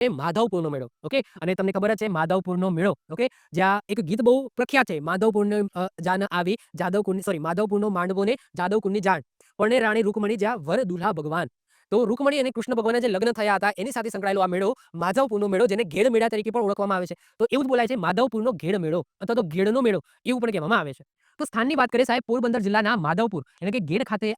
એ માધવપુરનો મેળો. ઓકે, અને તમને ખબર જ છે માધવપુરનો મેળો. ઓકે, જ્યાં એક ગીત બહુ પ્રખ્યાત છે, માધવપુરને જાન આવી જાદવકુળની, સોરી, માધવપુરનો માંડવો ને જાદવકુળની જાણ, પરણે રાણી રૂકમણી જ્યાં વર દુલ્હા ભગવાન. તો રૂકમણી અને કૃષ્ણ ભગવાનના જે લગ્ન થયા હતા એની સાથે સંકળાયેલો આ મેળો માધવપુરનો મેળો, જેને ઘેડ મેળા તરીકે પણ ઓળખવામાં આવે છે. તો એવું જ બોલાય છે માધવપુરનો ઘેડ મેળો અથવા તો ઘેડનો મેળો એવું પણ કહેવામાં આવે છે. તો સ્થાનની વાત કરીએ સાહેબ, પોરબંદર જિલ્લાના માધવપુર એટલે કે ઘેડ ખાતે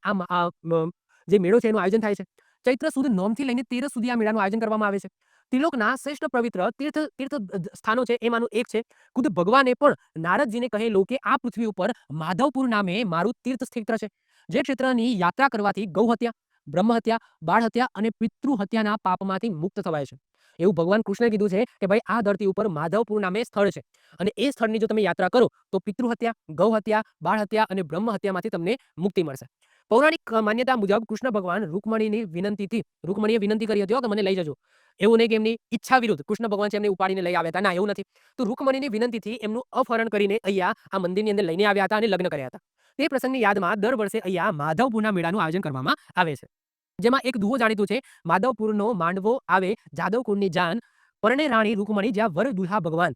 જે મેળો છે એનું આયોજન થાય છે. ચૈત્ર સુદ નોમથી લઈને 13 સુધી આ મેળાનું આયોજન કરવામાં આવે છે. ત્રિલોકના શ્રેષ્ઠ પવિત્ર તીર્થ સ્થાનો છે એમાંનું એક છે. ખુદ ભગવાને પણ નારદજીને કહેલું કે આ પૃથ્વી ઉપર માધવપુર નામે મારું તીર્થ ક્ષેત્ર છે, જે ક્ષેત્રની યાત્રા કરવાથી ગૌ હત્યા, બ્રહ્મ હત્યા, બાળ હત્યા અને પિતૃ હત્યાના પાપમાંથી મુક્ત થવાય છે. એવું ભગવાન કૃષ્ણે કીધું છે કે ભાઈ આ ધરતી ઉપર માધવપુર નામે સ્થળ છે અને એ સ્થળની જો તમે યાત્રા કરો તો પિતૃ હત્યા, ગૌ હત્યા, બાળ હત્યા અને બ્રહ્મ હત્યામાંથી તમને મુક્તિ મળશે. પૌરાણિક માન્યતા મુજબ કૃષ્ણ ભગવાન રૂકમણીની વિનંતીથી, રૂકમણીએ વિનંતી કરી હતી કે મને લઈ જજો. એવું નહીં કે એમની ઈચ્છા વિરુદ્ધ કૃષ્ણ ભગવાન છે એમને ઉપાડીને લઈ આવ્યા હતા, ના એવું નથી. તો રૂકમણીની વિનંતીથી એમનું અપહરણ કરીને અહીંયા આ મંદિરની અંદર લઈને આવ્યા હતા અને લગ્ન કર્યા હતા. તે પ્રસંગની યાદમાં દર વર્ષે અહીંયા માધવપુરના મેળાનું આયોજન કરવામાં આવે છે, જેમાં એક દુહો જાણીતું છે, માધવપુરનો માંડવો આવે જાદવકુળની જાન, પરણે રાણી રૂકમણી જ્યાં વર દુલ્હા ભગવાન.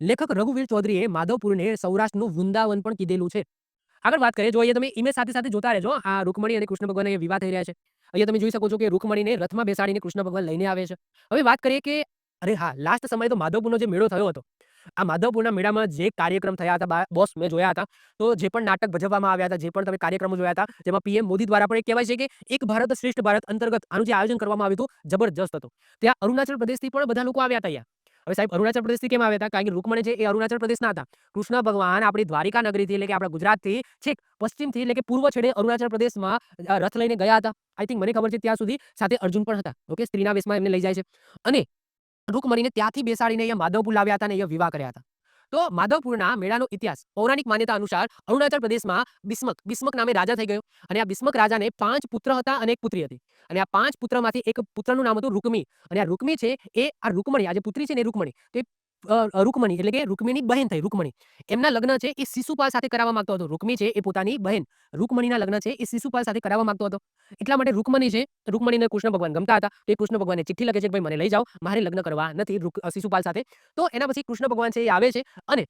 લેખક રઘુવીર ચૌધરીએ માધવપુરને સૌરાષ્ટ્રનું વૃંદાવન પણ કીધેલું છે. આગળ વાત કરીએ, જો અહીંયા તમે ઇમેજ સાથે સાથે જોતા રહેજો, આ રૂકમણી અને કૃષ્ણ ભગવાન અહીંયા વિવાહ થઈ રહ્યા છે. અહીંયા તમે જોઈ શકો છો કે રૂકમણીને રથમાં બેસાડીને કૃષ્ણ ભગવાન લઈને આવે છે. હવે વાત કરીએ કે અરે હા, લાસ્ટ સમયે તો માધવપુરનો જે મેળો થયો હતો, આ માધવપુરના મેળામાં જે કાર્યક્રમ થયા હતા બોસ મેં જોયા હતા. તો જે પણ નાટક ભજવવામાં આવ્યા હતા, જે પણ તમે કાર્યક્રમો જોયા હતા, જેમાં પીએમ મોદી દ્વારા પણ એક કહેવાય છે કે એક ભારત શ્રેષ્ઠ ભારત અંતર્ગત આનું જે આયોજન કરવામાં આવ્યું હતું જબરજસ્ત હતું. ત્યાં અરુણાચલ પ્રદેશથી પણ બધા લોકો આવ્યા હતા અહીંયા. હવે સાહેબ અરુણાચલ પ્રદેશથી કેમ આવ્યા હતા? કારણ કે રૂકમણી છે એ અરુણાચલ પ્રદેશના હતા. કૃષ્ણ ભગવાન આપણી દ્વારિકા નગરીથી એટલે કે આપણા ગુજરાતથી છેક પશ્ચિમથી એટલે કે પૂર્વ છેડે અરુણાચલ પ્રદેશમાં રથ લઈને ગયા હતા. આઈ થિંક મને ખબર છે ત્યાં સુધી સાથે અર્જુન પણ હતા. ઓકે, સ્ત્રીના વેશમાં એમને લઈ જાય છે અને રૂકમણીને ત્યાંથી બેસાડીને અહીંયા માધવપુર લાવ્યા હતા અને અહીંયા વિવાહ કર્યા હતા. તો માધવપુરના મેળાનો ઇતિહાસ પૌરાણિક માન્યતા અનુસાર અરુણાચલ પ્રદેશમાં બિસ્મક નામે રાજા થઈ ગયો અને આ બિસ્મક રાજાને 5 પુત્ર હતા અને એક પુત્રી હતી. અને આ 5 પુત્રમાંથી એક પુત્રનું નામ હતું રૂકમી. અને આ રૂકમી છે એ આ રૂકમણી, આ જે પુત્રી છે ને એ રૂકમણી, તે રૂકમણી એટલે કે રૂકમીની બહેન થઈ રૂકમણી. એમના લગ્ન છે એ શિશુપાલ સાથે કરાવવા માંગતો હતો. રૂકમી છે એ પોતાની બહેન રૂકમણીના લગ્ન છે એ શિશુપાલ સાથે કરાવવા માંગતો હતો. એટલા માટે રૂકમણી છે, રૂકમણીને કૃષ્ણ ભગવાન ગમતા હતા. તો એ કૃષ્ણ ભગવાનને ચિઠ્ઠી લખે છે કે ભાઈ મને લઈ જાઓ, મારે લગ્ન કરવા નથી શિશુપાલ સાથે. તો એના પછી કૃષ્ણ ભગવાન છે એ આવે છે અને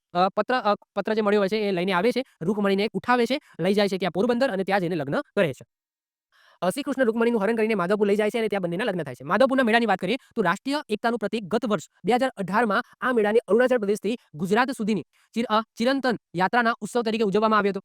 પત્ર જે મળ્યો હોય છે એ લઈને આવે છે, રૂકમણીને ઉઠાવે છે, લઈ જાય છે ત્યાં પોરબંદર અને ત્યાં જઈને લગ્ન કરે છે. શ્રી કૃષ્ણ રૂકમણીનું હરણ કરીને માધવપુર લઈ જાય છે અને ત્યાં બંનેના લગ્ન થાય છે. માધવપુરના મેળાની વાત કરીએ તો રાષ્ટ્રીય એકતાનું પ્રતીક ગત વર્ષ 2018માં આ મેળાને અરુણાચલ પ્રદેશથી ગુજરાત સુધીની ચિરંતન યાત્રાના ઉત્સવ તરીકે ઉજવવામાં આવ્યો હતો.